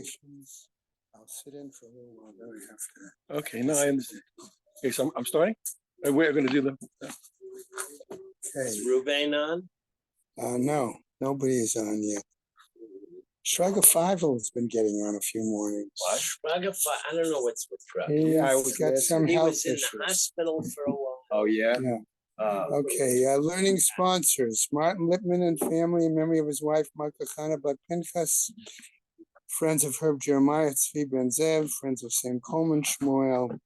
obligations. I'll sit in for a little while. Then I have to. Okay, no, I understand. Okay, so I'm starting. We're going to do the. Okay. Is Ruvain on? No, nobody is on yet. Shraga Fievel has been getting on a few mornings. I don't know what's with Shraga. He's got some He health was in issues. the hospital for a while. Oh yeah. Yeah. Okay, learning sponsors. Martin Lippman and family in memory of his wife, Marka Chana Bat Pinchas. Friends of Herb Jeremiah, Tzvi Ben Zev. Friends of Sam Coleman, Shmuel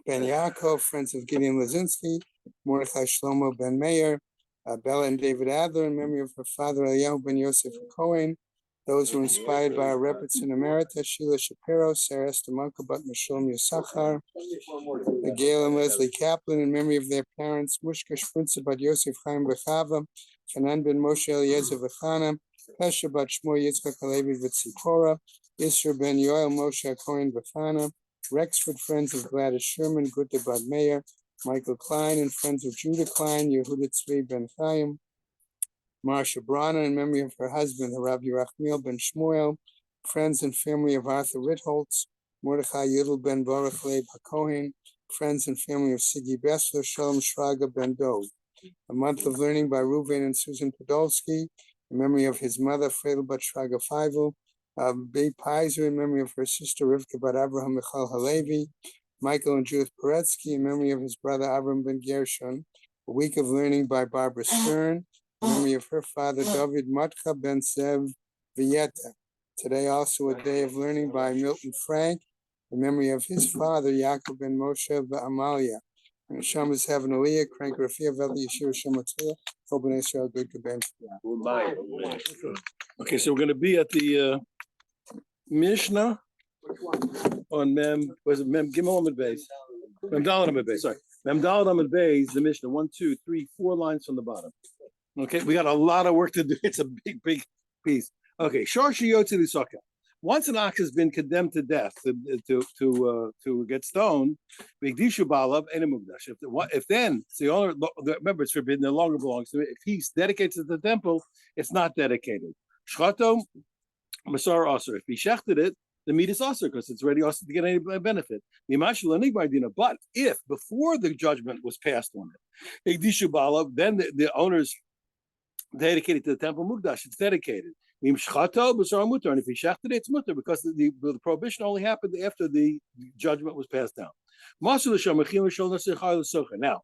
Ben Yaakov. Friends of Gideon Lazinski, Mordechai Shlomo Ben Meir. Bella and David Adler in memory of her father, Eliyahu Ben Yosef Cohen. Those who were inspired by our Rebbetzin Emerita, Sheila Shapiro, Sarah Estamanka Bat Mishlomi Yisachar, Gail and Leslie Kaplan in memory of their parents, Mushka Shprinza Bat Yosef Chaim Bechava, Hanan Ben Moshe Eliezer Vechana, Pesha Bat Shmuel Yitzchak Halevi V'Tzipora, Isra Ben Yoel Moshe Cohen Vechana, Rexford Friends of Gladys Sherman, Gutta Bat Meir, Michael Klein and Friends of Judah Klein, Yehuda Tzvi Ben Chaim, Marsha Brana in memory of her husband, Harav Yerachmiel Ben Shmuel, friends and family of Arthur Ritholtz, Mordechai Yudel Ben Baruch Leib HaKohen, friends and family of Siggy Bessler, Shalom Shraga Ben Dov. A month of learning by Reuven and Susan Podolsky, in memory of his mother, Fredel Bat Shraga Feivel, Bay Pizer in memory of her sister, Rivka Bat Abraham Michal Halevi, Michael and Judith Poretsky in memory of his brother, Avram Ben Gershon. A week of learning by Barbara Stern, in memory of her father, David Matka Ben Sev Vieta. Today also a day of learning by Milton Frank, in memory of his father, Yaakov Ben Moshe Amalia. And Hashem is having Aliyah, Crank Rafia, Veli Yeshua Shematzah, Open Israel, Good Kaben. Okay, so we're going to be at the Mishnah on was it Mem Gimel Amud Beis? Mem Daled Amud Beis, sorry. Mem Daled Amud Beis, the Mishnah, 1, 2, 3, 4 lines from the bottom. Okay, we got a lot of work to do. It's a big piece. Okay, Shor Shiyotzi L'Soka. Once an ox has been condemned to death to get stoned, Bigdishu Balav and Mugdash. If then it's the owner, remember it's forbidden, no longer belongs to it. If he dedicates it to the temple, it's not dedicated. Shchato Masar Aser. If he shechted it, the meat is also because it's already also to get any benefit. But if before the judgment was passed on it, then the owners dedicated to the temple mukdash, it's dedicated. And if he shechted it, it's mutter because the prohibition only happened after the judgment was passed down. Now,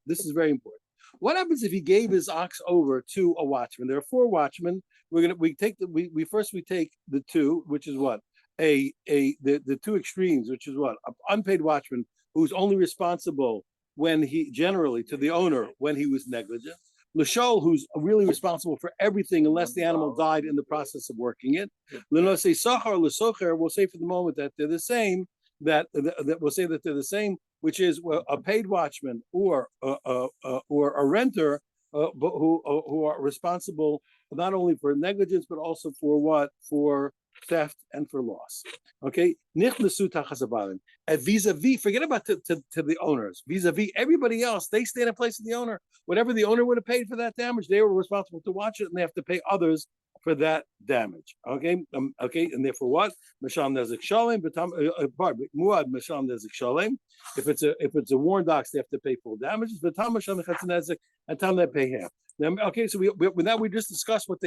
this is very important. What happens if he gave his ox over to a watchman? There are 4 watchmen. We take the 2, which is what? The 2 extremes, which is what? An unpaid watchman who's only responsible when he generally to the owner when he was negligent. L'shol, who's really responsible for everything unless the animal died in the process of working it. L'nosei sachar l'socher, we'll say for the moment that they're the same. That we'll say that they're the same, which is a paid watchman or a renter, who are responsible not only for negligence but also for what? For theft and for loss. Okay, and vis-a-vis, forget about to the owners. Vis-a-vis everybody else, they stay in place of the owner. Whatever the owner would have paid for that damage, they were responsible to watch it, and they have to pay others for that damage. Okay, and therefore what? Masham nezik shalem, muad masham nezik shalem. If it's a worn ox, they have to pay full damages. But tam masham nezik, and tam they pay half. Now, okay, so we just discussed what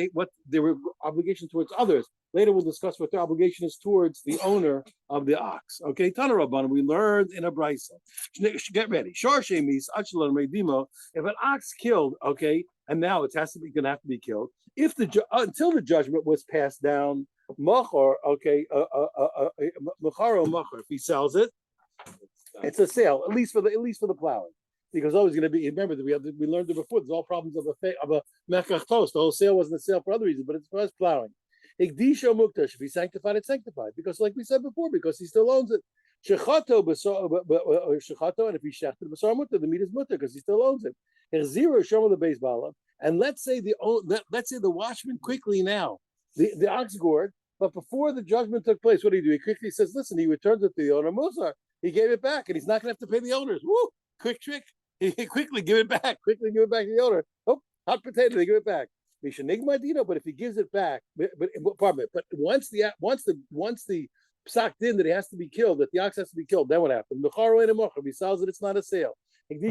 their obligation towards others. Later we'll discuss what their obligation is towards the owner of the ox. Okay, Tana Rabban, we learned in a brisa. Get ready. Shor shemis achelon reidimo. If an ox killed, okay, and now it gonna have to be killed. If until the judgment was passed down, machor, okay, machar or machar. If he sells it, it's a sale, at least for the plowing. Because always going to be. Remember that we learned it before. There's all problems of a mekach toast. The whole sale wasn't a sale for other reasons, but it's for us plowing. Ikdisha muktash. If he sanctified, it's sanctified. Because, like we said before, because he still owns it. Shechato, and if he shechted b'sar mutter, the meat is mutter because he still owns it. Zero show the base bala. And let's say the watchman quickly now the ox gored, but before the judgment took place, what did he do? He quickly says, "Listen," he returns it to the owner. Musar. He gave it back, and he's not going to have to pay the owners. Woo! Quick trick. He quickly give it back to the owner. Oh, hot potato, they give it back. But if he gives it back, but once the psak din that he has to be killed, that the ox has to be killed, then what happened? If he sells it, it's not a sale. If he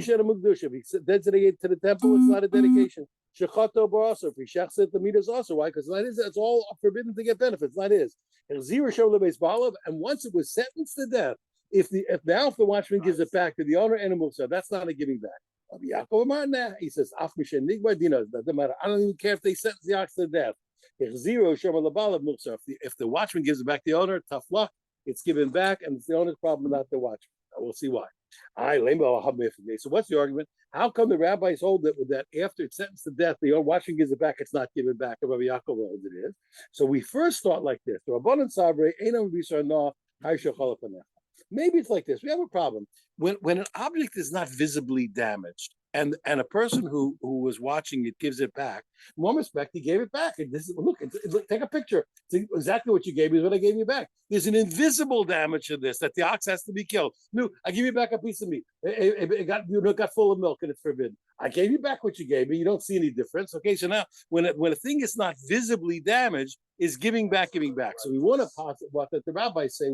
dedicated to the temple, it's not a dedication. Shechato also. If he shechs it, the meat is also. Why? Because it's all forbidden to get benefits, not his. And once it was sentenced to death, if the watchman gives it back to the owner and a that's not a giving back. He says, doesn't matter. I don't even care if they sentence the ox to death. If the watchman gives it back to the owner, tough luck. It's given back, and it's the owner's problem, not the watchman. We'll see why. So what's the argument? How come the rabbis hold that after it's sentenced to death, the watchman gives it back, it's not given back? Rabbi Yaakov holds it is. So we first thought like this. Maybe it's like this. We have a problem. When an object is not visibly damaged, and a person who was watching it gives it back, in one respect, he gave it back. And this is, look, take a picture. It's exactly what you gave me is what I gave you back. There's an invisible damage to this, that the ox has to be killed. No, I give you back a piece of meat. It got full of milk and it's forbidden. I gave you back what you gave me. You don't see any difference. Okay, so now when a thing is not visibly damaged, is giving back. So we want to posit what that the rabbis say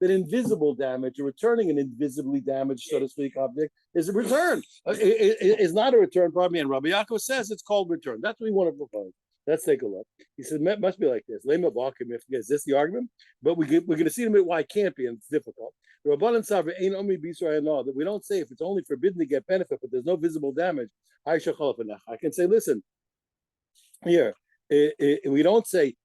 that invisible damage, or returning an invisibly damaged, so to speak, object is a return. Is not a return, pardon me. And Rabbi Yaakov says it's called return. That's what we want to propose. Let's take a look. He says, it must be like this. Is this the argument? But we're going to see in a minute why it can't be, and it's difficult. That we don't say if it's only forbidden to get benefit, but there's no visible damage. I can say, listen, here, we don't say,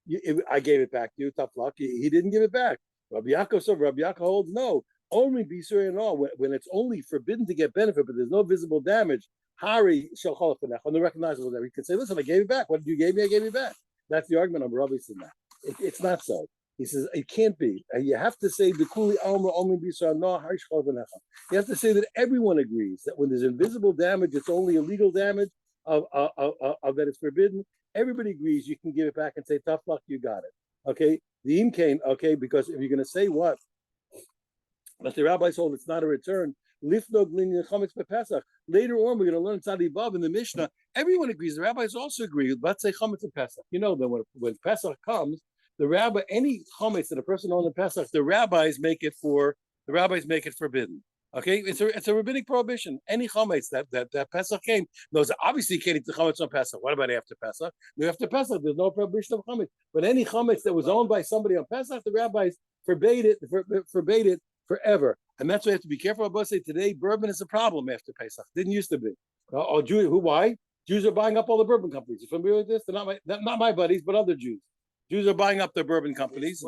I gave it back to you, tough luck. He didn't give it back. Rabbi Yaakov holds no. Only bisur and all when it's only forbidden to get benefit, but there's no visible damage. Hari shel cholafenech on the recognizable damage. He can say, "Listen, I gave it back. What did you give me? I gave you back." That's the argument on Rabbi said that. It's not so. He says it can't be. You have to say the kuli alma only bisur no hari shel cholafenech. You have to say that everyone agrees that when there's invisible damage, it's only illegal damage of that it's forbidden. Everybody agrees you can give it back and say, "Tough luck, you got it." Okay. The imkain, okay, because if you're going to say what, but the rabbis hold it's not a return. Later on, we're going to learn Tzadi Bav in the Mishnah. Everyone agrees. The rabbis also agree. Let's say chametz and Pesach. You know that when Pesach comes, any chametz that a person owns in Pesach, the rabbis make it forbidden. Okay, it's a rabbinic prohibition. Any chametz that Pesach came, those obviously can't eat the chametz on Pesach. What about after Pesach? After Pesach, there's no prohibition of chametz. But any chametz that was owned by somebody on Pesach, the rabbis forbade it forever. And that's why you have to be careful about saying today. Bourbon is a problem after Pesach. Didn't used to be. Why? Jews are buying up all the bourbon companies. You familiar with this? They're not my buddies, but other Jews. Jews are buying up their bourbon companies.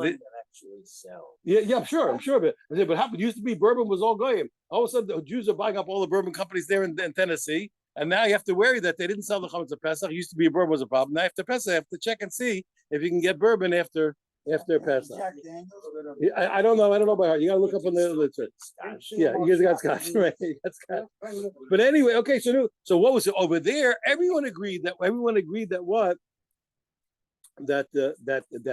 Actually sell. Yeah, I'm sure. But it used to be bourbon was all goyim. All of a sudden, the Jews are buying up all the bourbon companies there in Tennessee, and now you have to worry that they didn't sell the chametz of Pesach. It used to be bourbon was a problem. Now after Pesach, you have to check and see if you can get bourbon after Pesach. I don't know. I don't know by heart. You got to look up on the literature. Yeah, you guys got Scotch, right? You got Scotch. But anyway, okay. So what was it over there? Everyone agreed that what that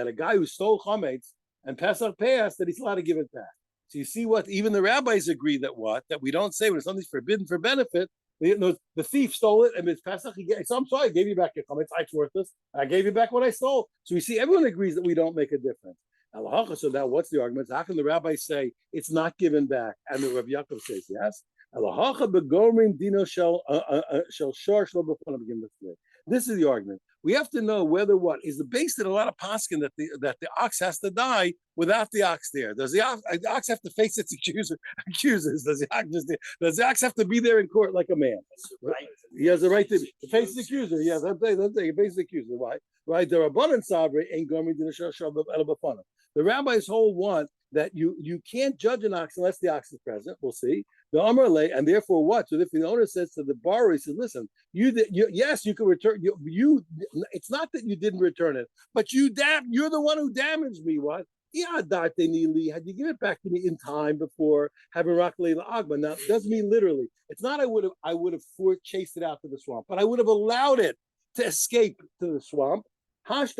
a guy who stole chametz and Pesach passed, that he's allowed to give it back. So you see what even the rabbis agree that we don't say when something's forbidden for benefit. The thief stole it and it's Pesach. So I'm sorry, I gave you back your chametz. It's worthless. I gave you back what I stole. So you see, everyone agrees that we don't make a difference. So now what's the argument? How can the rabbis say it's not given back? And the Rabbi Yaakov says yes. This is the argument. We have to know whether what is the base that a lot of poskin that the ox has to die without the ox there. Does the ox have to face its accusers? Does the ox have to be there in court like a man? Right. He has the right to face the accuser. Yes, I'm saying he faces the accuser. Why? Right. The Rabbanan Sabre ain't going to the rabbis hold one that you can't judge an ox unless the ox is present. We'll see. The Amarle, and therefore what? So if the owner says to the borrower, he says, "Listen, yes, you can return. You. It's not that you didn't return it, but you're the one who damaged me. What? Had you given it back to me in time before having Rakle Agba? Now, it doesn't mean literally. It's not I would have chased it out to the swamp, but I would have allowed it to escape to the swamp. But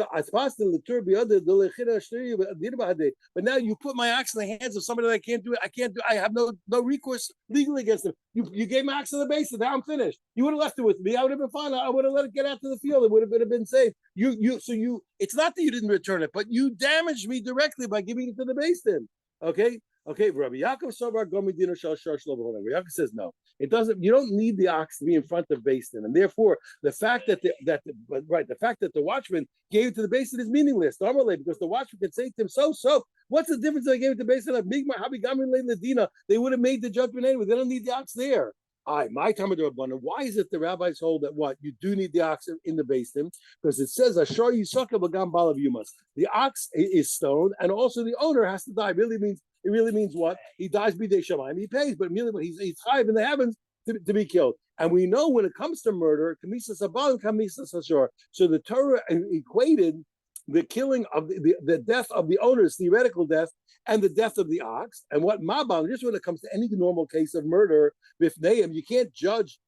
now you put my ox in the hands of somebody that I can't do it. I have no recourse legally against them. You gave my ox to the basin. Now I'm finished. You would have left it with me. I would have been fine. I would have let it get out to the field. It would have been safe. It's not that you didn't return it, but you damaged me directly by giving it to the basin. Okay. Rabbi Yaakov says no. It doesn't. You don't need the ox to be in front of basin, and therefore the fact that the fact that the watchman gave it to the basin is meaningless. Because the watchman can say to him, so. What's the difference if I gave it to basin? They would have made the judgment anyway. They don't need the ox there. My time of abundant. Why is it the rabbis hold that what you do need the ox in the basin? Because it says Ashar Yisaka Bagam Balav Yumas. The ox is stoned, and also the owner has to die. It really means what? He dies b'dei shamayim, he pays, but immediately he's chayiv in the heavens to be killed. And we know when it comes to murder, kamisas abal and kamisas ashor. So the Torah equated the killing of the death of the owner's theoretical death and the death of the ox. And what mabal, just when it comes to any normal case of murder, bifneim, you can't judge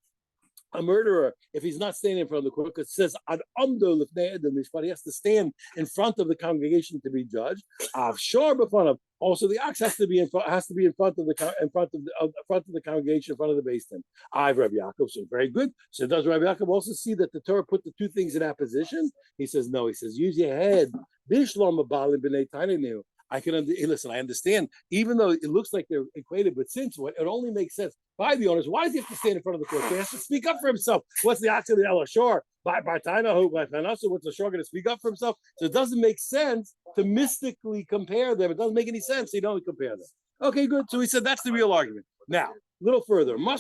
a murderer if he's not standing in front of the court, because it says ad amdo lifnei edom mishpat, he has to stand in front of the congregation to be judged. Avshor b'fanav, also the ox has to be in front of the congregation, in front of the basin. Rabbi Yaakov, so very good. So does Rabbi Yaakov also see that the Torah put the two things in that position? He says no. He says use your head. Bishlam b'balin b'nei tainenu. I can listen. I understand, even though it looks like they're equated, but since it only makes sense by the owners. Why does he have to stand in front of the court? He has to speak up for himself. What's the ox of the Ella Shore? By Taina, what's the shore going to speak up for himself? So it doesn't make sense to mystically compare them. It doesn't make any sense. So you don't compare them. Okay, good. So he said that's the real argument. Now, a little further, we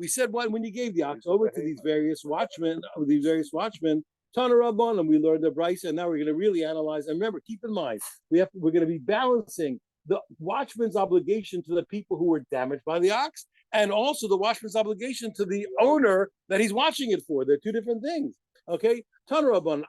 said when you gave the ox over to these various watchmen, Tana Rabban, and we learned the Bryce, and now we're going to really analyze. And remember, keep in mind, we're going to be balancing the watchman's obligation to the people who were damaged by the ox, and also the watchman's obligation to the owner that he's watching it for. They're two different things. Okay, Tana Rabban,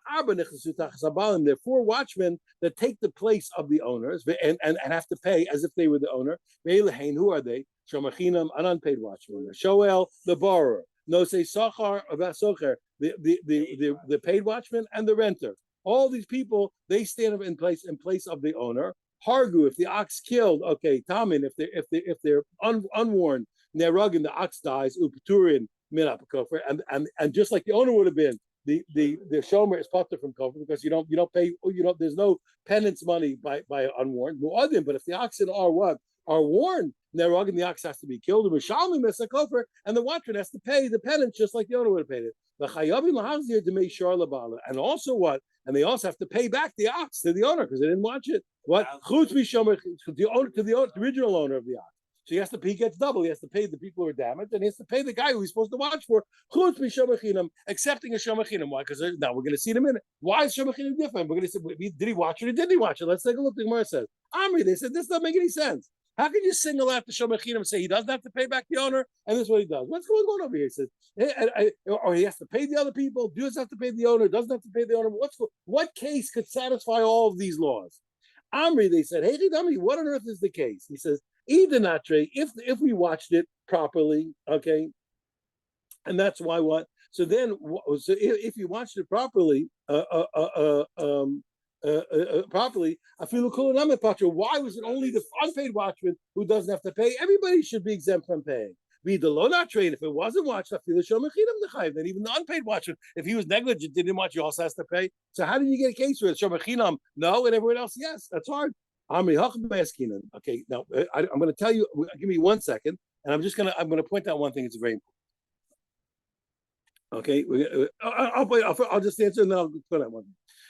there are 4 watchmen that take the place of the owners and have to pay as if they were the owner. Who are they? Shomachinam, an unpaid watchman. Shoel, the borrower. No say Sachar about Socher, the paid watchman and the renter. All these people, they stand in place of the owner. Hargu, if the ox killed, okay, Tamin, if they're unwarned, Nerugin, the ox dies, Upaturin, Minapakofer, and just like the owner would have been, the shomer is potter from cover because you don't pay, there's no penance money by unwarned. But if the oxen are warned, Nerugin, the ox has to be killed, and the watchman has to pay the penance just like the owner would have paid it. And also what? And they also have to pay back the ox to the owner because they didn't watch it. What? To the original owner of the ox. So he gets double. He has to pay the people who are damaged, and he has to pay the guy who he's supposed to watch for. Accepting a shomachinam. Why? Because now we're going to see in a minute. Why is shomachinam different? We're going to say, did he watch it or didn't he watch it? Let's take a look. The Gemara says, Amri, they said, this doesn't make any sense. How can you single out the shomachinam and say he doesn't have to pay back the owner, and this is what he does? What's going on over here? He says, or he has to pay the other people, does have to pay the owner, doesn't have to pay the owner. What case could satisfy all of these laws? Amri, they said, hey, Ridami, what on earth is the case? He says, Idenatre, if we watched it properly, okay, and that's why what? So then, if you watched it properly, I feel why was it only the unpaid watchman who doesn't have to pay? Everybody should be exempt from paying. Be the low not trained. If it wasn't watched, I feel then even the unpaid watchman, if he was negligent, didn't watch, he also has to pay. So how did you get a case with it? No, and everyone else, yes. That's hard. Okay, now I'm going to tell you. Give me 1 second, and I'm going to point out one thing. It's very important. Okay, I'll just answer and then I'll put out one.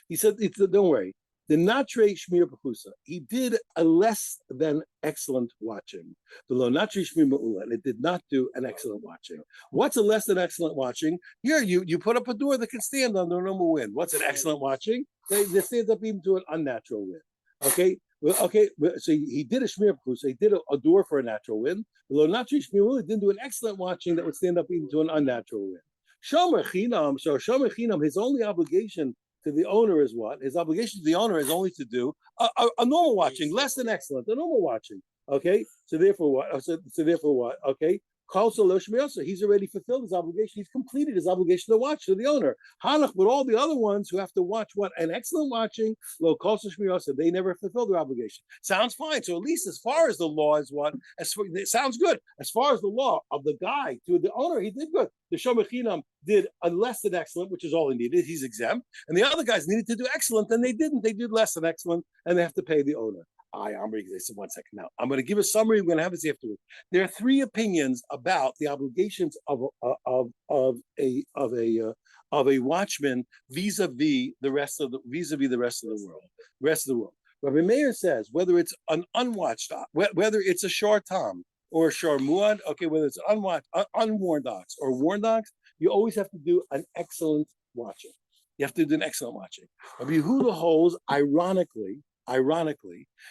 He said, don't worry. The Natre Shmir Pachusa, he did a less than excellent watching. Below Natre Shmir Ma'ula, and it did not do an excellent watching. What's a less than excellent watching? Here, you put up a door that can stand under a normal wind. What's an excellent watching? They stand up even to an unnatural wind. Okay, so he did a Shmir Pachusa, he did a door for a natural wind. Below Natre Shmir Ma'ula, didn't do an excellent watching that would stand up even to an unnatural wind. Shomer Chinam, so Shomer Chinam, his only obligation to the owner is what? His obligation to the owner is only to do a normal watching, less than excellent, a normal watching. Okay, so therefore what? Okay, He's already fulfilled his obligation. He's completed his obligation to watch to the owner. Hanach, but all the other ones who have to watch what? An excellent watching, they never fulfilled their obligation. Sounds fine. So at least as far as the law is what, it sounds good. As far as the law of the guy to the owner, he did good. The Shomachinam did a less than excellent, which is all he needed. He's exempt. And the other guys needed to do excellent, and they didn't. They did less than excellent, and they have to pay the owner. Amri, they said, 1 second now. I'm going to give a summary. We're going to have this afterwards. There are 3 opinions about the obligations of a watchman vis-a-vis the rest of the world. Rabbi Meir says whether it's an unwatched ox, whether it's a shor tam or a shor muad, okay, whether it's unwarned ox or warned ox, you always have to do an excellent watching. You have to do an excellent watching. Rabbi Yehuda holds, ironically,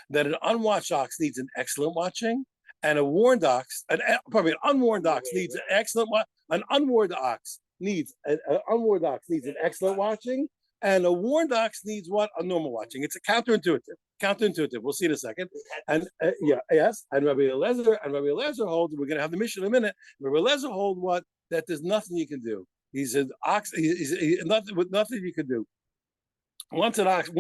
that an unwatched ox needs an excellent watching, and an unwarned ox needs an excellent an unwarned ox needs an excellent watching, and a warned ox needs what? A normal watching. It's a counterintuitive. We'll see in a second. And and Rabbi Eliezer holds, we're going to have the mission in a minute. Rabbi Eliezer holds what? That there's nothing you can do. He said ox, nothing you can do. Once an ox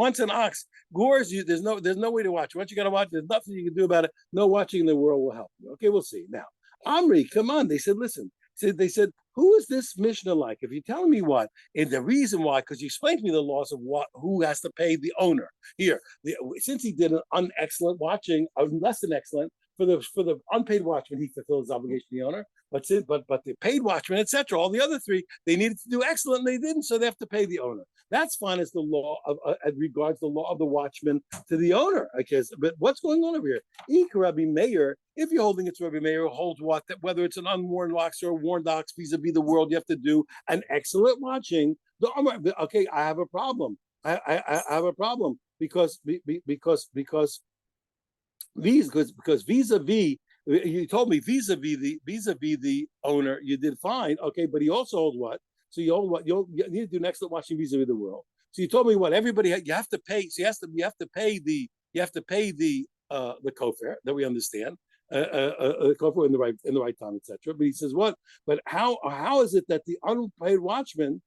gores you, there's no way to watch. Once you got to watch, there's nothing you can do about it. No watching in the world will help you. Okay, we'll see. Now, Amri, come on. They said, listen. They said, who is this Mishnah like? If you're telling me what, and the reason why, because you explained to me the laws of who has to pay the owner. Here, since he did an unexcellent watching, less than excellent, for the unpaid watchman, he fulfilled his obligation to the owner. But the paid watchman, etc., all the other 3, they needed to do excellent, and they didn't, so they have to pay the owner. That's fine as the law of as regards the law of the watchman to the owner. I guess, but what's going on over here? Rabbi Meir, if you're holding it to Rabbi Meir, holds what? That whether it's an unwarned ox or a warned ox vis-a-vis the world, you have to do an excellent watching. Okay, I have a problem. I have a problem because vis-a-vis. You told me vis-a-vis the owner, you did fine. Okay, but he also holds what? So you hold what? You need to do an excellent watching vis-a-vis the world. So you told me what? Everybody you have to pay. So you have to pay the kofar that we understand, the kofar in the right time, etc. But he says what? But how is it that the unpaid watchman,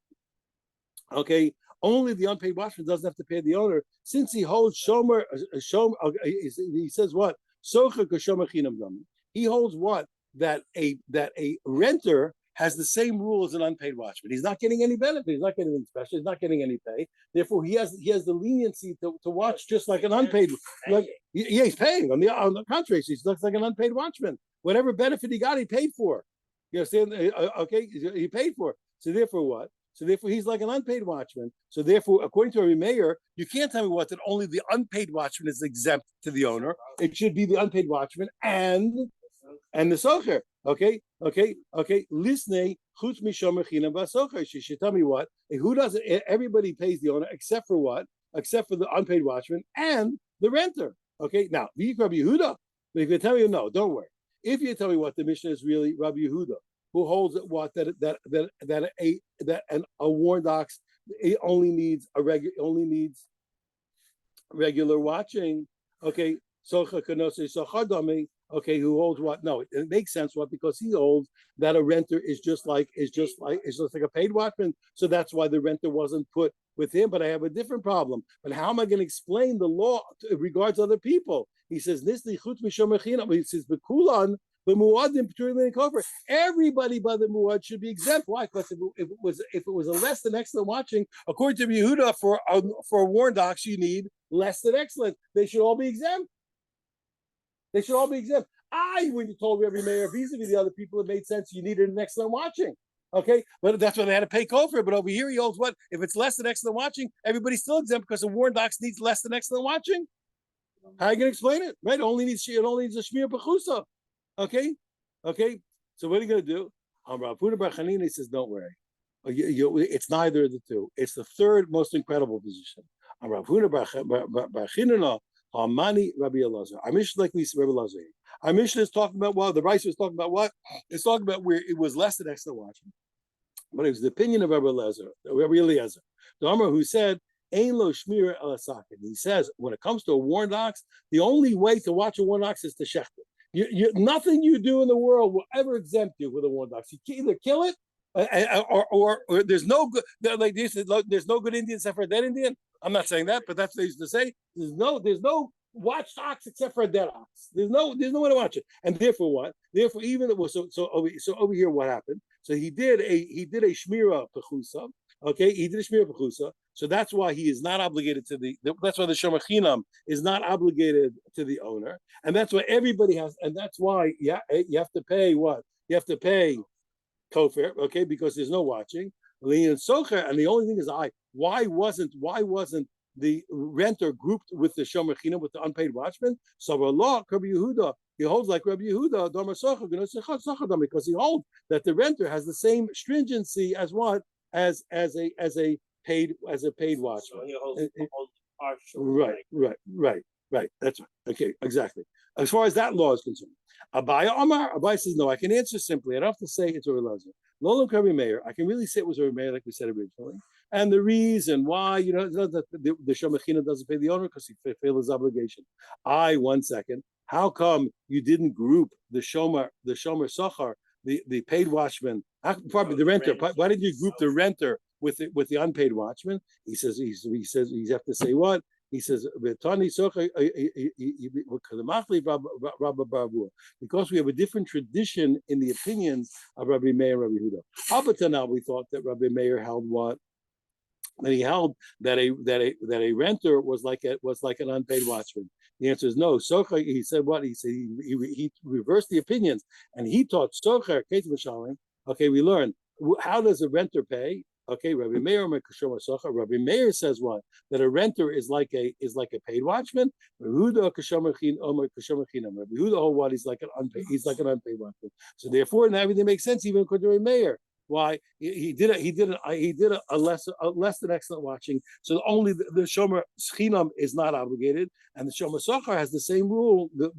okay, only the unpaid watchman doesn't have to pay the owner, since he holds shomer. He says what? He holds what? That a renter has the same rule as an unpaid watchman. He's not getting any benefit. He's not getting anything special. He's not getting any pay. Therefore, he has the leniency to watch just like an unpaid. He's paying. On the contrary, he's looks like an unpaid watchman. Whatever benefit he got, he paid for. You understand? Okay, he paid for. So therefore, what? So therefore, he's like an unpaid watchman. So therefore, according to Rabbi Meir, you can't tell me what, that only the unpaid watchman is exempt to the owner. It should be the unpaid watchman and the socher. Okay. Lisnei chutz mishomer chinam v'socher. She should tell me what. Who does it? Everybody pays the owner except for what? Except for the unpaid watchman and the renter. Okay. Now, Rabbi Yehuda. But if you tell me no, don't worry. If you tell me what, the Mishnah is really Rabbi Yehuda, who holds what that a warned ox only needs regular watching. Okay, socha kanose sochadame. Okay, who holds what? No, it makes sense. What? Because he holds that a renter is just like a paid watchman. So that's why the renter wasn't put with him. But I have a different problem. But how am I going to explain the law regards other people? He says nisli chutz mishomer chinam. He says bekulan. Everybody by the muad should be exempt. Why? Because if it was a less than excellent watching, according to Yehuda, for a warned ox, you need less than excellent. They should all be exempt. When you told Rabbi Meir vis-a-vis the other people, it made sense. You needed an excellent watching. Okay, but that's why they had to pay kofar. But over here, he holds what? If it's less than excellent watching, everybody's still exempt because a warned ox needs less than excellent watching. How are you going to explain it? Right? It only needs a shmir b'chusa. Okay. So what are you going to do? Rav Huna bar Chanina says, don't worry. It's neither of the two. It's the third most incredible position. Rav Huna bar Chanina, Hamani Rabbi Elazar. Our Mishnah like we see Rabbi Elazar. Our Mishnah is talking about what? The Rice was talking about what? It's talking about where it was less than excellent watching. But it was the opinion of Rabbi Elazar, the Amar who said, Ein lo shmira el asakin. He says, when it comes to a warned ox, the only way to watch a warned ox is to shecht it. Nothing you do in the world will ever exempt you with a warned ox. You can either kill it, or there's no good. Like they said, there's no good Indian except for a dead Indian. I'm not saying that, but that's what they used to say. There's no watched ox except for a dead ox. There's no way to watch it. And therefore, what? Therefore, even it was so over here, what happened? So he did a shmira pechusa. Okay, he did a shmira pechusa. So that's why he is not obligated to that's why the shomer chinam is not obligated to the owner, and that's why everybody has, and that's why you have to pay what? You have to pay kofir, okay, because there's no watching. And the only thing is, why wasn't the renter grouped with the shomer chinam, with the unpaid watchman? So law, Rabbi Yehuda, he holds like Rabbi Yehuda, because he holds that the renter has the same stringency as what? As a paid watchman. Right. That's right. Okay, exactly. As far as that law is concerned, Abai says no. I can answer simply. I don't have to say it's a Elazar. Lolam Rabbi Meir. I can really say it was Rabbi Meir, like we said originally. And the reason why, that the Shomer Chinam doesn't pay the owner because he fulfilled his obligation. 1 second. How come you didn't group the Shomer Sochar, the paid watchman, probably the renter? Why did you group the renter with the unpaid watchman? He says you have to say what? He says because we have a different tradition in the opinions of Rabbi Meir and Rabbi Huda. Up until now, we thought that Rabbi Meir held what? That he held that a renter was like an unpaid watchman. The answer is no. Socher, he said what? He said he reversed the opinions, and he taught Socher. Okay, we learned how does a renter pay? Okay, Rabbi Meir Rabbi Meir says what? That a renter is like a paid watchman. Rabbi Huda what? He's like an unpaid watchman. So therefore, now everything makes sense, even according to Rabbi Meir. Why he did a less than excellent watching. So only the shomer chinam is not obligated, and the shomer sochar has the same rule. The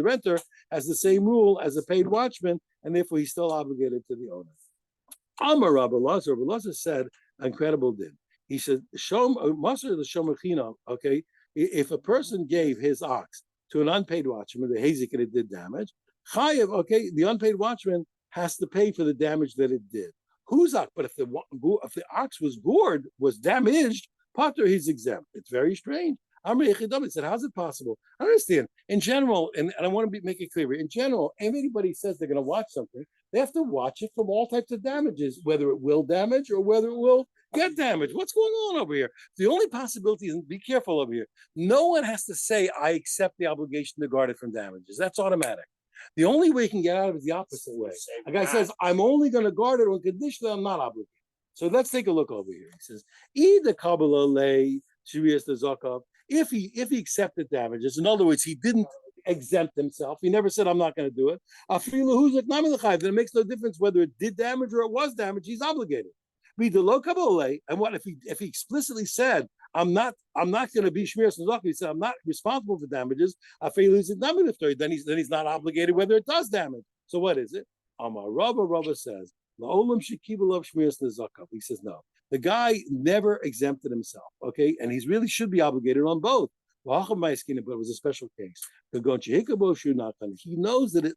renter has the same rule as a paid watchman, and therefore he's still obligated to the owner. Amar Rabbi Lazar said, incredible din. He said, Maser the shomer chinam. Okay, if a person gave his ox to an unpaid watchman, the hazik, and it did damage, chayev. Okay, the unpaid watchman has to pay for the damage that it did. Who's ox? But if the ox was gored, was damaged, Potter, he's exempt. It's very strange. Amri Echidam said, how's it possible? I understand. In general, and I want to make it clear, in general, if anybody says they're going to watch something, they have to watch it from all types of damages, whether it will damage or whether it will get damaged. What's going on over here? The only possibility is, be careful over here, no one has to say, I accept the obligation to guard it from damages. That's automatic. The only way you can get out of it is the opposite way. A guy says, I'm only going to guard it on condition that I'm not obligated. So let's take a look over here. He says, either Kabbalah lay Shirias the Zakov, if he accepted damages, in other words, he didn't exempt himself. He never said, I'm not going to do it. Then it makes no difference whether it did damage or it was damage. He's obligated. And what if he explicitly said, I'm not going to be Shmiras Nezakah. He said, I'm not responsible for damages. Then he's not obligated whether it does damage. So what is it? Amar Rabba says, he says, no. The guy never exempted himself, okay? And he really should be obligated on both. But it was a special case. He knows that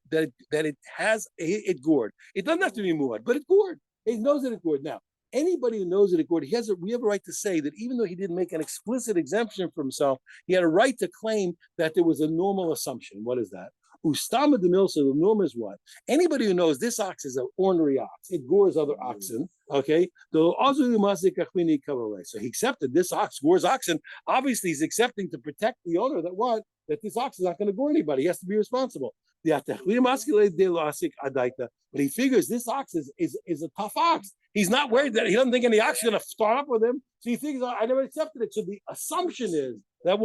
it has it gored. It doesn't have to be muad, but it gored. He knows that it gored. Now, anybody who knows that it gored, we have a right to say that even though he didn't make an explicit exemption for himself, he had a right to claim that there was a normal assumption. What is that? Ustama de Milsa, the norm is what? Anybody who knows this ox is an ornery ox, it gores other oxen, okay? So he accepted this ox gores oxen. Obviously, he's accepting to protect the owner that this ox is not going to gore anybody. He has to be responsible. But he figures this ox is a tough ox. He's not worried that he doesn't think any ox is going to start up with him. So he thinks, I never accepted it. So the assumption is that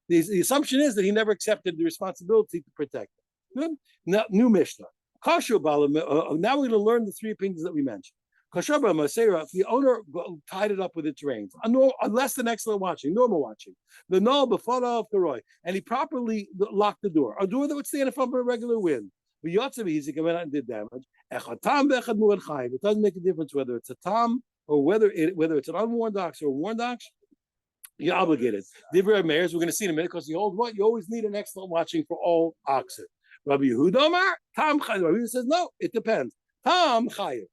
the assumption is that he never accepted the responsibility to protect it. Good. Now, new Mishnah. Now we're going to learn the three opinions that we mentioned. If the owner tied it up with its reins, a less than excellent watching, normal watching, the null before the and he properly locked the door, a door that would stand in front of a regular wind. He came out and did damage. It doesn't make a difference whether it's a tam or whether it's an unwarned ox or a warned ox. You're obligated. Divrei Meir's, we're going to see in a minute, because you hold what? You always need an excellent watching for all oxen. Rabbi Yehuda Omar, Tam Chayiv. Rabbi Yehuda says, no, it depends. Tam Chayiv.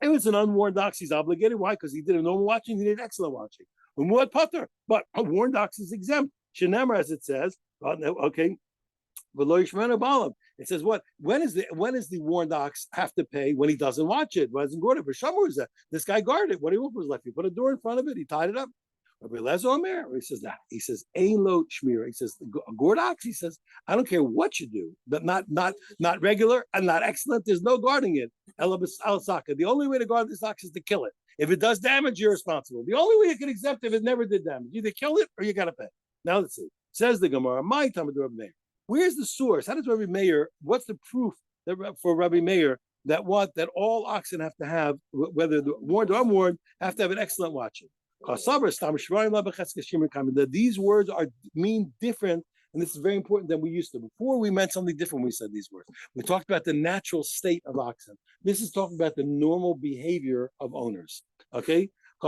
If it's an unwarned ox, he's obligated. Why? Because he did a normal watching, he did excellent watching. Umuad Pater. But a warned ox is exempt. Shenemar, as it says, okay. It says what? When is the warned ox have to pay? When he doesn't watch it, when he doesn't guard it. For Shamur is that this guy guarded it. What he was left? He put a door in front of it. He tied it up. Rabbi Lezer Omer, he says that. He says Ein lo shmira. He says a gored ox. He says I don't care what you do, but not regular and not excellent. There's no guarding it. The only way to guard this ox is to kill it. If it does damage, you're responsible. The only way you can exempt if it never did damage, either kill it or you got to pay. Now let's see. Says the Gemara, my time of Rabbi Meir. Where's the source? How does Rabbi Meir? What's the proof that for Rabbi Meir that all oxen have to have, whether warned or unwarned, have to have an excellent watching? That these words mean different, and this is very important than we used to. Before we meant something different when we said these words. We talked about the natural state of oxen. This is talking about the normal behavior of owners. Okay? He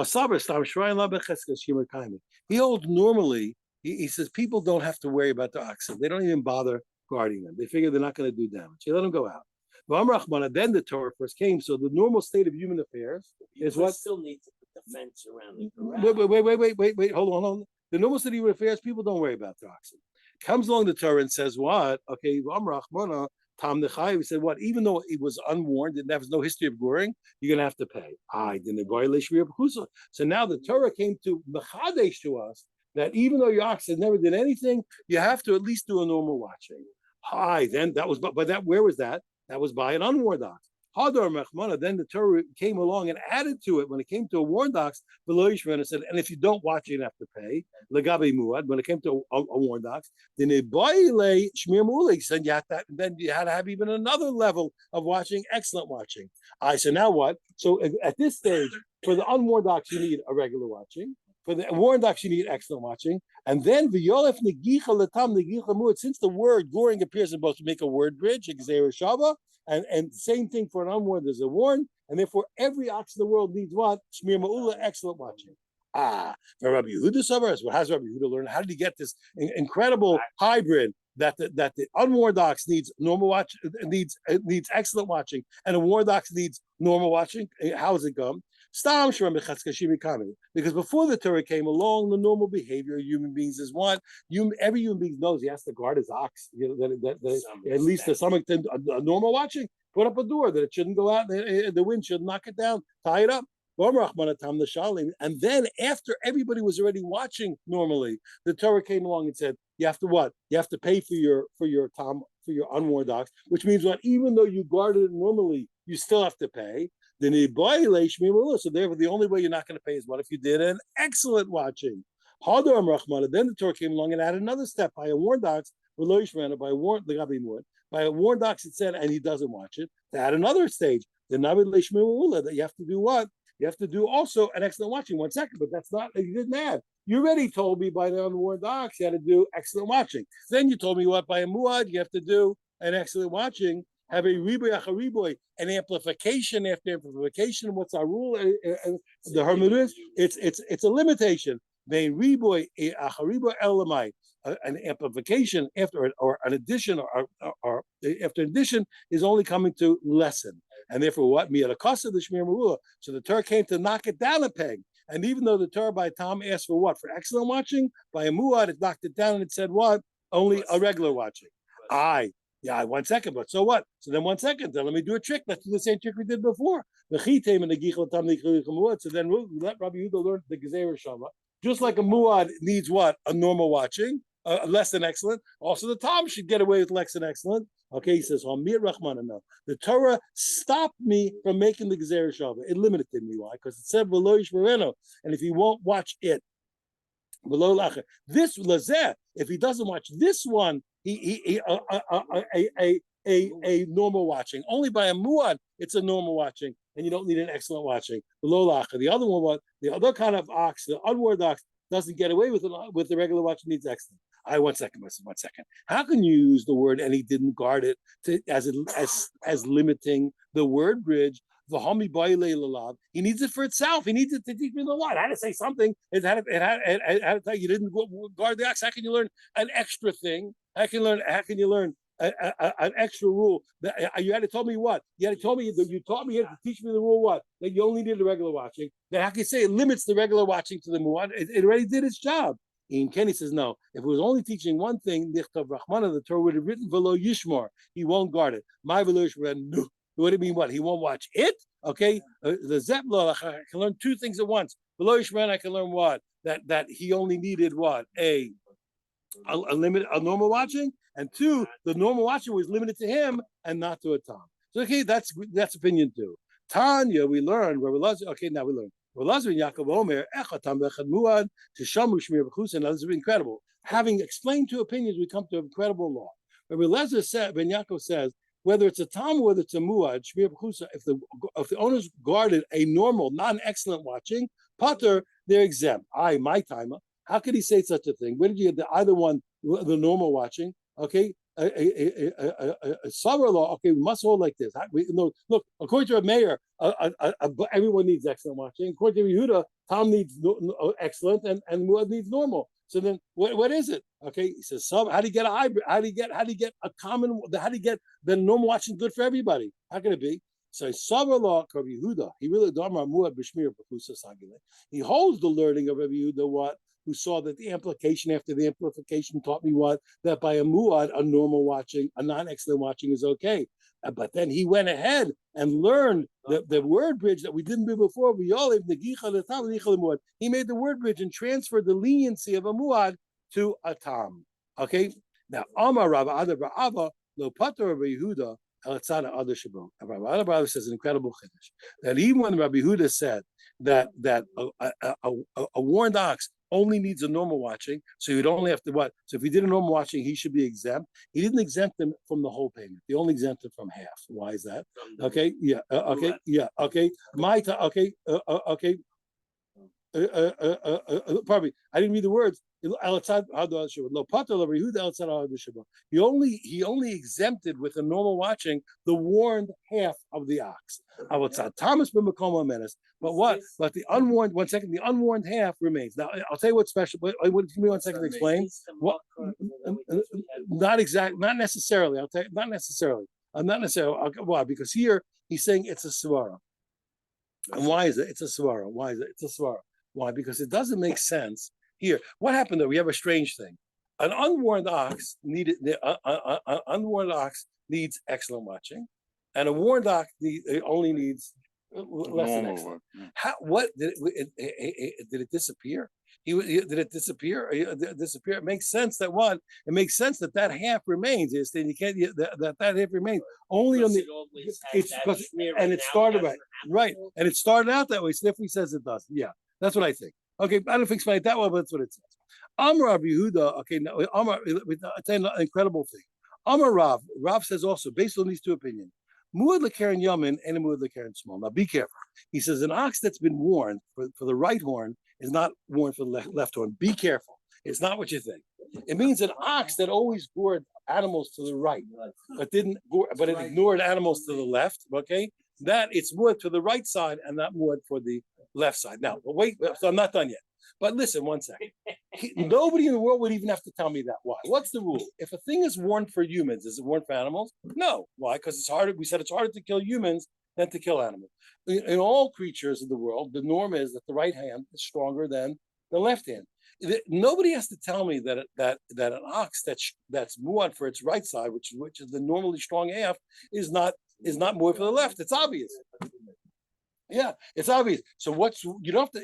holds normally. He says people don't have to worry about the oxen. They don't even bother guarding them. They figure they're not going to do damage. They let them go out. Then the Torah first came. So the normal state of human affairs is what still need to put the fence around the corral. Wait. Hold on. The normal state of human affairs, people don't worry about the oxen. Comes along the Torah and says what? Okay, Tam Nechai. We said what? Even though it was unwarned and there was no history of goring, you're gonna have to pay. So now the Torah came to Mechadesh to us that even though your oxen never did anything, you have to at least do a normal watching. Then that was, but where was that? That was by an unwarned ox. Then the Torah came along and added to it when it came to a warned ox. And said, and if you don't watch it, you have to pay. Legabe muad. When it came to a warned ox, then then you had to have even another level of watching, excellent watching. So now what? So at this stage, for the unwarned ox, you need a regular watching. For the warned ox, you need excellent watching. And then v'yolef negicha latam negicha muad. Since the word goring appears in both to make a word bridge, shava, and same thing for an unwarned, there's a warned, and therefore every ox in the world needs what? Shmir ma'ula, excellent watching. For Rabbi Yehuda Savars, what has Rabbi Yehuda learned? How did he get this incredible hybrid that the unwarned ox needs normal watch, needs excellent watching, and a warned ox needs normal watching? How does it come? Because before the Torah came along, the normal behavior of human beings is what? Every human being knows he has to guard his ox. At least to some extent, a normal watching. Put up a door that it shouldn't go out, the wind should knock it down, tie it up. And then after everybody was already watching normally, the Torah came along and said, you have to what? You have to pay for your unwarned ox, which means what? Even though you guarded it normally, you still have to pay. So therefore, the only way you're not going to pay is what if you did an excellent watching. Then the Torah came along and added another step by a warned ox, by a warned ox, it said, and he doesn't watch it. To add another stage, that you have to do what? You have to do also an excellent watching. 1 second, but that's not, you didn't add. You already told me by the unwarned ox you had to do excellent watching. Then you told me what? By a muad, you have to do an excellent watching. Have a riboy, an amplification after amplification. What's our rule? The Hermeneutics, it's a limitation. Riboy elamai, an amplification after or an addition or after addition is only coming to lessen, and therefore what? Miyadakasa the shmir marula. So the Torah came to knock it down a peg. And even though the Torah by Tom asked for what? For excellent watching, by a muad it knocked it down and it said what? Only a regular watching. Yeah, 1 second, but so what? So then 1 second, then let me do a trick. Let's do the same trick we did before. So then let Rabbi Yehuda learn the Gezerah Shama. Just like a muad needs what? A normal watching, less than excellent. Also, the Tom should get away with less than excellent. Okay, he says, the Torah stopped me from making the Gezerah Shava. It limited me. Why? Because it said, and if he won't watch it, this lazeh, if he doesn't watch this one, a normal watching. Only by a muad, it's a normal watching, and you don't need an excellent watching. The other one, the other kind of ox, the unwarned ox, doesn't get away with the regular watching, needs excellent. 1 second, 1 second. How can you use the word and he didn't guard it as limiting the word bridge? He needs it for itself. He needs it to teach me the law. It had to say something. It had to tell you didn't guard the ox. How can you learn an extra thing? How can you learn an extra rule? You had to tell me what? You had to tell me that you taught me, you had to teach me the rule what? That you only did the regular watching. Then how can you say it limits the regular watching to the muad? It already did its job. And Kenny says, no, if it was only teaching one thing, the Torah would have written Velo Yishmor. He won't guard it. My Velo Yishmor, no. What do you mean what? He won't watch it? Okay. The Zeplo, I can learn two things at once. Velo Yishmor, I can learn what? That he only needed what? A normal watching, and two, the normal watching was limited to him and not to a Tom. So okay, that's opinion two. Tanya, we learned where we learn. Okay, now we learn. Now this is incredible. Having explained two opinions, we come to an incredible law. Rabbi Lezer said, Ben Yaakov says, whether it's a tam or whether it's a muad, if the owners guarded a normal, non-excellent watching, pater, they're exempt. My timer. How could he say such a thing? Where did you get either one, the normal watching? Okay, a summer law. Okay, we must hold like this. Look, according to a mayor, everyone needs excellent watching. According to Yehuda, Tom needs excellent, and Muad needs normal. So then, what is it? Okay, he says, how do you get a hybrid? How do you get a common? How do you get the normal watching good for everybody? How can it be? So summer law, Rabbi Yehuda, he really he holds the learning of Rabbi Yehuda what? Who saw that the amplification after the amplification taught me what? That by a muad, a normal watching, a non-excellent watching is okay. But then he went ahead and learned the word bridge that we didn't do before. He made the word bridge and transferred the leniency of a muad to a tam. Okay? Now, Amar Rabba Adar Ava, Lo Pater Rabbi Yehuda, Elatzada Adar Shabbat. Rabbi Adar says an incredible chiddush. That even when Rabbi Yehuda said that a warned ox only needs a normal watching, so you'd only have to what? So if he did a normal watching, he should be exempt. He didn't exempt them from the whole payment. He only exempted from half. Why is that? Okay, yeah, okay, yeah, okay. Okay. Pardon me, I didn't read the words. He only exempted with a normal watching the warned half of the ox. But what? But the unwarned, one second, the unwarned half remains. Now I'll tell you what's special. Give me 1 second to explain. What? Not exactly, not necessarily. I'll tell you, not necessarily. Not necessarily. Why? Because here he's saying it's a svara. And why is it? It's a svara. Why is it? It's a svara. Why? Because it doesn't make sense here. What happened though? We have a strange thing. An unwarned ox needs excellent watching, and a warned ox only needs less than excellent. How? What did it disappear? Did it disappear? Disappear? It makes sense that what? It makes sense that half remains. Is then you can't that half remains only on the. It's because and it started right, and it started out that way. Sniffy says it does. Yeah. That's what I think. Okay, I don't explain it that well, but that's what it says. Amar Rabbi Yehuda. Okay, now Amar. I tell you an incredible thing. Amar Rav. Rav says also based on these two opinions. Muad lekaren yamin and muad lekaren small. Now be careful. He says an ox that's been warned for the right horn is not warned for the left horn. Be careful. It's not what you think. It means an ox that always gored animals to the right, but it ignored animals to the left. Okay, that it's muad to the right side and not muad for the left side. Now, wait, so I'm not done yet. But listen, 1 second. Nobody in the world would even have to tell me that. Why? What's the rule? If a thing is warned for humans, is it warned for animals? No. Why? Because it's harder. We said it's harder to kill humans than to kill animals. In all creatures of the world, the norm is that the right hand is stronger than the left hand. Nobody has to tell me that an ox that's muad for its right side, which is the normally strong half, is not muad for the left. It's obvious. Yeah, it's obvious. So you don't have to.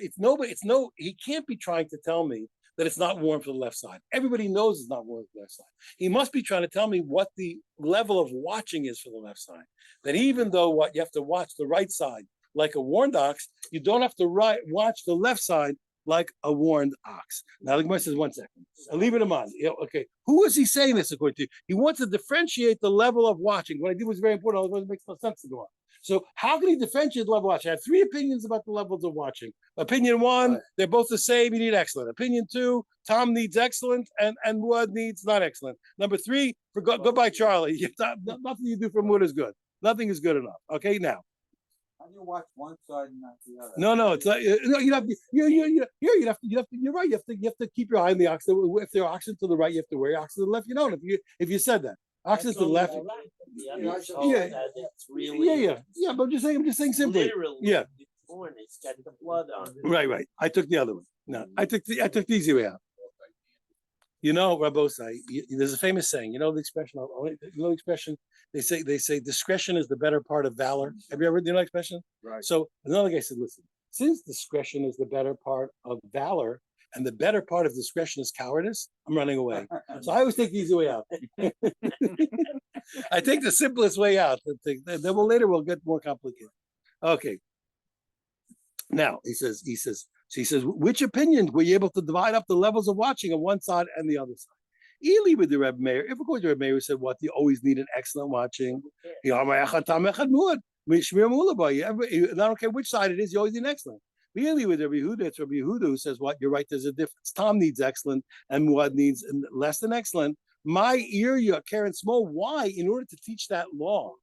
He can't be trying to tell me that it's not warm for the left side. Everybody knows it's not warm for the left side. He must be trying to tell me what the level of watching is for the left side. That even though you have to watch the right side like a warned ox, you don't have to watch the left side like a warned ox. Now the Gemara says 1 second. I'll leave it in mind. Okay, who is he saying this according to? He wants to differentiate the level of watching. What I did was very important. Otherwise, it makes no sense to go on. So how can he differentiate the level of watching? I have 3 opinions about the levels of watching. Opinion 1, they're both the same. You need excellent. Opinion 2, Tom needs excellent and Muad needs not excellent. Number 3, goodbye, Charlie. Nothing you do for Muad is good. Nothing is good enough. Okay, now. Why do you watch one side and not the other? No, it's like no. You have to. You have to. You're right. You have to keep your eye on the ox. If there are oxen to the right, you have to wear oxen to the left. You don't. If you said that oxen to the left. Yeah. But I'm just saying simply. Literally, Yeah. the corn, it's got the blood on it. Right. I took the other one. No, I took the easy way out. You know, Rabosai, there's a famous saying. You know the expression. They say discretion is the better part of valor. Have you ever heard the expression? Right. So another guy said, listen, since discretion is the better part of valor, and the better part of discretion is cowardice, I'm running away. So I always take the easy way out. I take the simplest way out. Then later we'll get more complicated. Okay. Now he says, which opinion were you able to divide up the levels of watching on one side and the other side? Eli with the Rebbe Meir. If according to Rebbe Meir, who said what you always need an excellent watching. I don't care which side it is, you always need an excellent. Really with Rabbi Yehuda, it's Rabbi Yehuda who says what you're right. There's a difference. Tom needs excellent, and Muad needs less than excellent. My ear, Karen Small. Why? In order to teach that law.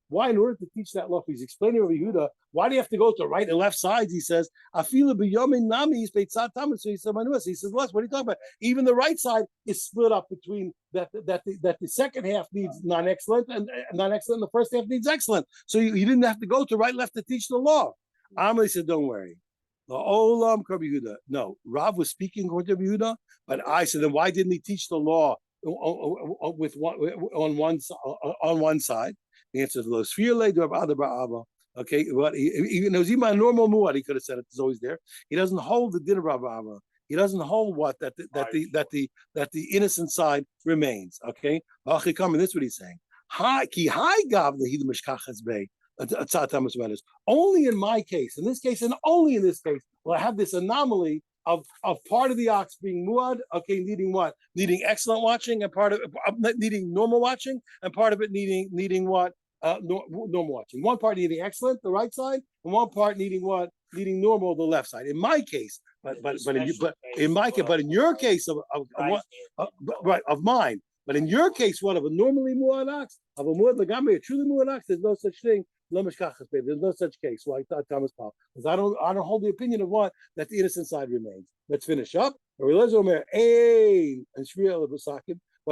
Why, in order to teach that law, he's explaining Rabbi Yehuda, why do you have to go to right and left sides? He says, Afila b'yomin nami beitzat tamas. So he said, Manuas. He says, what are you talking about? Even the right side is split up between that the second half needs non-excellent and non-excellent, and the first half needs excellent. So you didn't have to go to right, left to teach the law. Amalei said, don't worry. The Olam Rabbi Yehuda. No, Rav was speaking according to Rabbi Yehuda, but I said, then why didn't he teach the law with on one side? The answer is Los Fiele do Abba Ba'aba. Okay, but even though he's my normal muad, he could have said it. It's always there. He doesn't hold the din of Abba. He doesn't hold what that the innocent side remains. Okay, this is what he's saying. Only in my case, in this case, and only in this case, will I have this anomaly of part of the ox being muad, okay, needing what? Needing excellent watching, and part of it needing normal watching, and part of it needing what? Normal watching. One part needing excellent, the right side, and one part needing what? Needing normal, the left side. In my case, but in your case of mine. But in your case, what of a normally muad ox, of a muad legami, a truly muad ox, there's no such thing. There's no such case. Why Thomas Paul? Because I don't hold the opinion of what that the innocent side remains. Let's finish up. But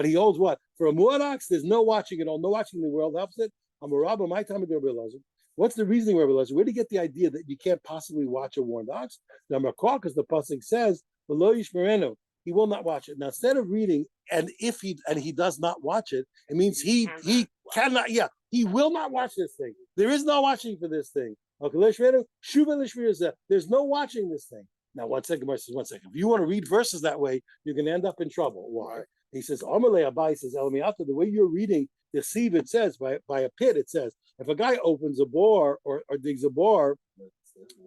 he holds what? For a muad ox, there's no watching at all, no watching in the world. Opposite. I'm a rabbi. My time to Rabbi Elazar. What's the reasoning, Rabbi Elazar? Where do you get the idea that you can't possibly watch a warned ox? Now, because the pasuk says, "Below Yishmerenu," he will not watch it. Now, instead of reading, and he does not watch it, it means he cannot. Yeah, he will not watch this thing. There is no watching for this thing. Okay, there's no watching this thing. Now, one second. If you want to read verses that way, you're going to end up in trouble. Why? He says, Amalei Abai says, Elamiata, the way you're reading the sieve, it says, by a pit, it says, if a guy opens a bore or digs a bore,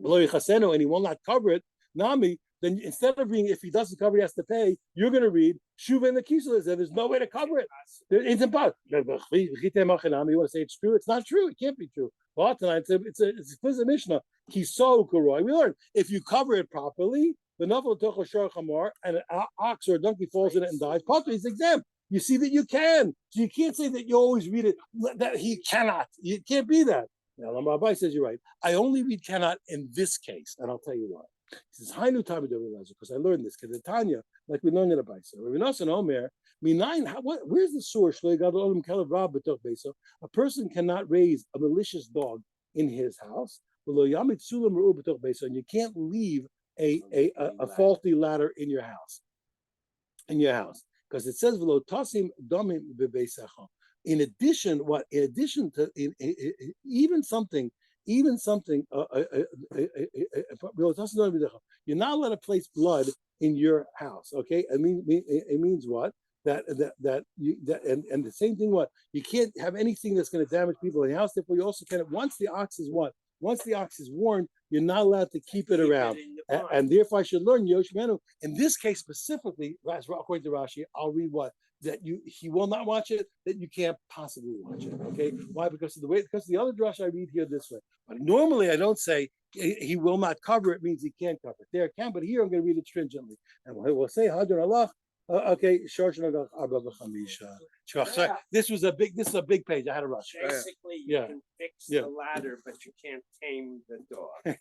and he will not cover it, Nami, then instead of reading, if he doesn't cover it, he has to pay, you're going to read, Shuva and the Kisel is there. There's no way to cover it. It's impossible. You want to say it's true? It's not true. It can't be true. Well, tonight, it's a explicit Mishnah. Kiso Kuroi. We learned, if you cover it properly, the novel and an ox or a donkey falls in it and dies, Potter is exempt. You see that you can. So you can't say that you always read it, that he cannot. You can't be that. Now, Lamar says you're right. I only read cannot in this case, and I'll tell you why. He says, Hainu Tami because I learned this, because Tanya, like we learned in a Baisa. Where's the source? A person cannot raise a malicious dog in his house, and you can't leave a faulty ladder in your house. Because it says in addition to even something you're not allowed to place blood in your house. Okay, it means what? And the same thing, what? You can't have anything that's going to damage people in your house. Therefore, you also can't. Once the ox is warned, you're not allowed to keep it around. And therefore, I should learn Yoshmenu. In this case specifically, according to Rashi, I'll read what? That he will not watch it, that you can't possibly watch it. Okay? Why? Because the other drush I read here this way. But normally I don't say he will not cover it, means he can't cover it. There it can, but here I'm going to read it stringently. And we'll say Hadron Allah. Okay, this is a big page. I had to rush. Basically, you Yeah. can fix Yeah. the ladder, but you can't tame the dog.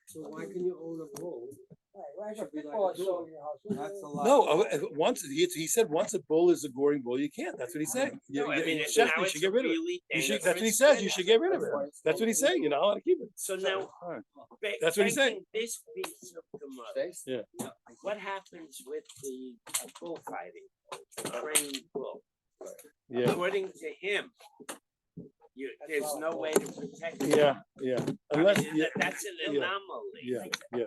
So why can you own a bull? Should be like a dog. That's a lot. No, once he said once a bull is a goring bull, you can't. That's what he's saying. No, I mean, Chef, now you it's should get rid of it. really You should, that's what he dangerous says. You thing. should get rid of it. That's what he's saying. You're not allowed to keep it. So now, Alright. That's what he's saying. taking this piece of the mud. Yeah. What happens with the bullfighting, trained bull? Yeah. According to him, there's no way to protect it. Yeah. I Unless, mean, that's an yeah. anomaly. Yeah.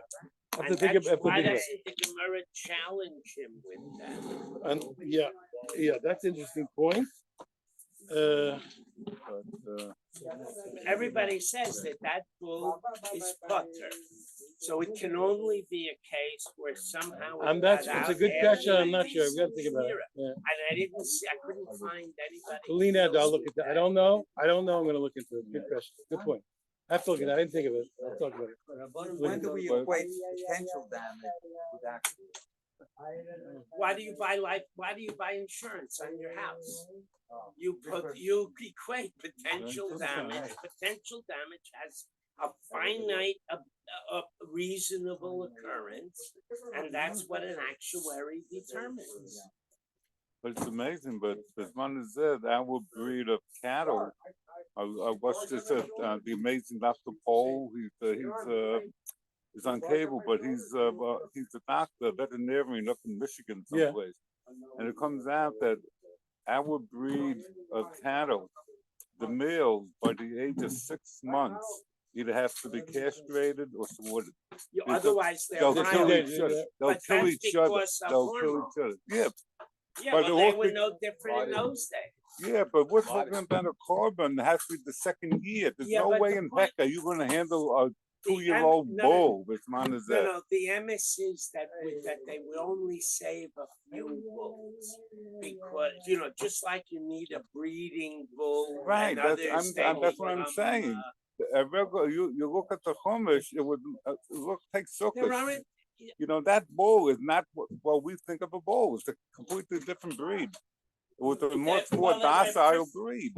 Have to And think that's of, why think of it. doesn't the Gemara challenge him with that? And yeah, that's an interesting point. Everybody says that bull is putter. So it can only be a case where somehow. And that's got it's a out good after question. I'm the not sure. We got to think about it. Sierra. Yeah. And I didn't see, I couldn't find anybody. Lena, else I'll look at with that. I don't know. I'm going to look into it. Good question. Good point. I have to look at that. I didn't think of it. I'll talk about it. When do we equate potential damage with actual? Why do you buy life? Why do you buy insurance on your house? You equate potential damage. Potential damage has a finite, a reasonable occurrence, and that's what an actuary determines. But it's amazing, but as one is there, our breed of cattle, I watched this at the amazing Dr. Paul. He's on cable, but he's a doctor, a veterinarian up in Michigan someplace. And it comes out that our breed of cattle, the males by the age of 6 months, either have to be castrated or sorted. Otherwise, They'll they're kill violent. each other. They'll But kill that's each other. because of They'll kill hormones. each other. Yeah, Yeah, But well, they they all were be- no different in those days. yeah, but we're talking about a carbon that has to be the second year. There's Yeah, no but way the in point- heck are you going to handle a The 2-year-old no, bull with mine is that. No, the emes is that they will only save a few bulls because just like you need a breeding bull, Right, and that's others, that's what I'm saying. A regular, you look at the Chumash, it would take there sukkahs. aren't. That bull is not what we think of a bull. It's a completely different breed. It was a much more well, they're docile breed.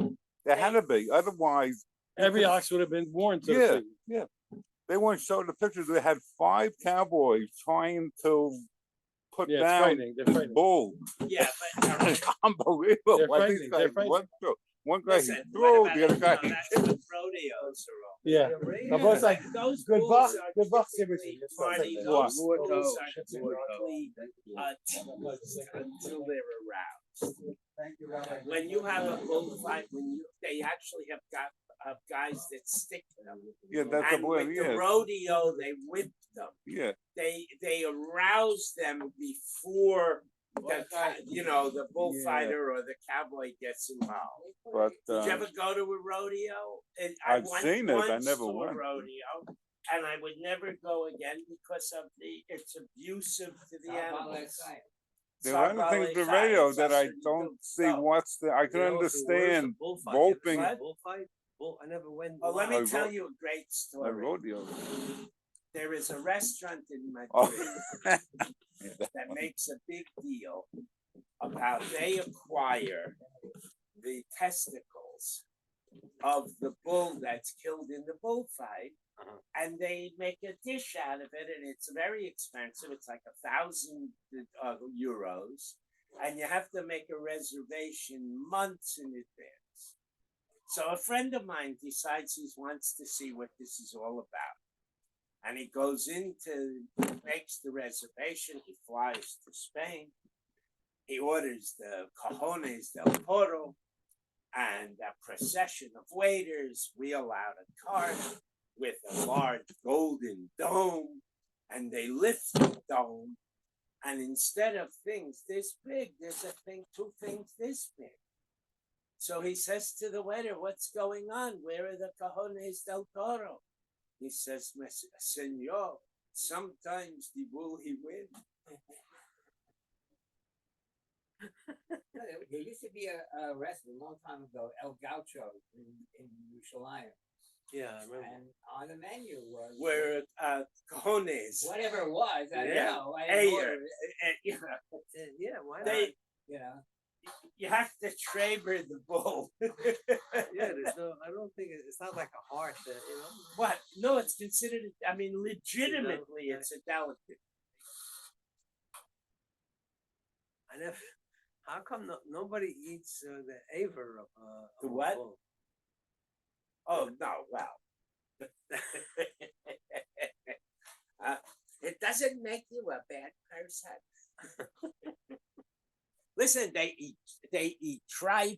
There had to be. Otherwise, Every ox would have been born to Yeah. the city. yeah. They weren't showing the pictures. They had 5 cowboys trying to put Yeah, it's down frightening. They're this frightening. bull. Yeah, but It's unbelievable. They're What these frightening. They're guys frightening. went through. One guy he listen, threw, what the other guy about, he that's what rodeos are all. Yeah. Yeah. On both sides. Those Good bulls buck. are Good buck. typically Everything. party. What? Those More bulls dough. are typically until they're aroused. Thank you, Rabbi. When you have a bullfight, they actually have got guys that stick them. Yeah, that's the And boy. with Yeah, the rodeo, they whip them. yeah. They arouse them before the bullfighter or the cowboy gets involved. But Did you ever go to a rodeo? And I've went seen it, I once never to a went. rodeo, and I would never go again because of it's abusive to the animals. there are other things in the radio that I don't see. What's the? I can understand roping Bullfight? Bull, I never went. Oh, let I me tell ro- you a great a story. rodeo. There is a restaurant in Madrid Oh. that makes a big deal about they acquire the testicles of the bull that's killed in the bullfight, and they make a dish out of it, and it's very expensive. It's like 1,000 euros, and you have to make a reservation months in advance. So a friend of mine decides he wants to see what this is all about. And he goes makes the reservation, he flies to Spain, he orders the cajones del toro and a procession of waiters wheel out a cart with a large golden dome, and they lift the dome, and instead of things this big, there's two things this big. So he says to the waiter, "What's going on? Where are the cajones del toro?" He says, "Senor, sometimes the bull he wins." There used to be a restaurant a long time ago, El Gaucho in Yerushalayim, Yeah, I remember. and on the menu was Where cajones. whatever it was. I don't Yeah. know. I Hey, didn't order it. you know, Yeah, why not? they, You know, you have to Traber the bull. Yeah, there's no, I don't think it's not like a heart that, you know. What? No, it's considered, I mean, legitimately, it's a delicacy. I never, how come nobody eats the aver of The a what? bull? Oh, no, well. It doesn't make you a bad person. Listen, they eat tripe,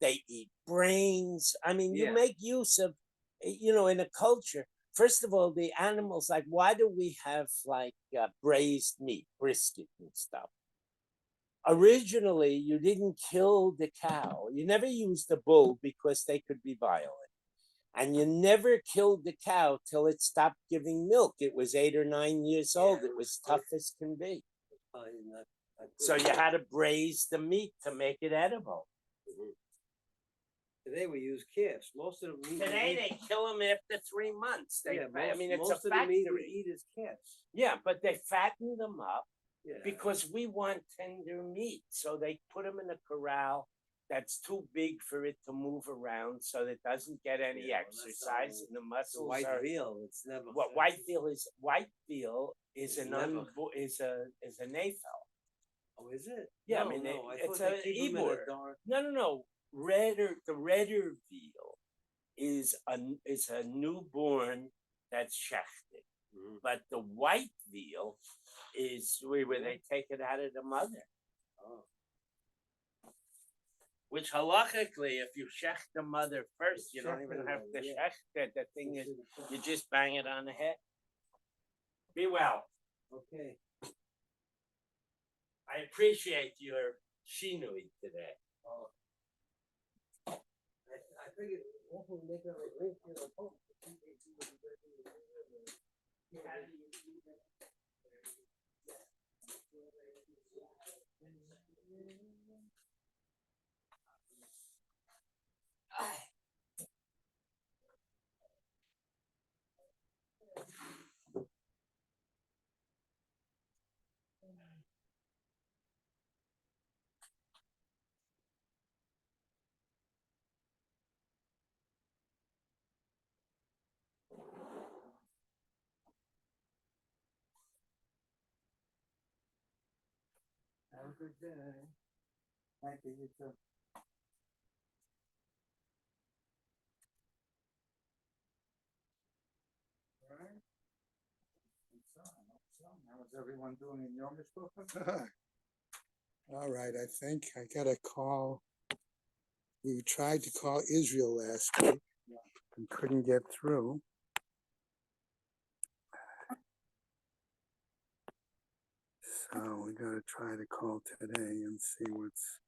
they eat brains. I mean, you Yeah. make use of, in a culture. First of all, the animals, like, why do we have like braised meat, brisket and stuff? Originally, you didn't kill the cow. You never used the bull because they could be violent. And you never killed the cow till it stopped giving milk. It was 8 or 9 years old. It was tough as can be. So you had to braise the meat to make it edible. Today we use calves. Most of the meat. Today they kill them after 3 months. It's most a of the meat we factory. eat is calves. Yeah, but they fatten them up Yeah. because we want tender meat. So they put them in a corral that's too big for it to move around, so that it doesn't get any Yeah, well, that's exercise, all- and the The muscles white are. veal, it's never. What whitefield is? Whitefield is It's an never- is a naphel. Oh, is it? Yeah, No, I mean no, I it's thought a they keep 'em in a Ebor. dark. No. The redder veal is a newborn that's shechted, but the white veal is where they take it out of the mother. Oh. Which halachically, if you shech the mother first, you don't Shech even the have mother, to yeah. shech the thing is, you just bang it on the head. Be well. Okay. I appreciate your shinui today. I figured we'll make a link to the post. Have a good day. Thank you, you too. Alright. How's everyone doing in Yom All right, I think I got a call. We tried to call Israel last week and couldn't get through. So we gotta try to call today and see what's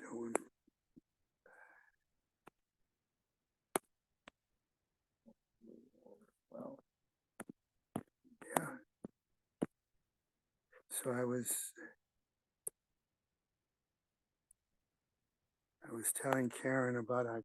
doing. Well, Yeah. So I was telling Karen about our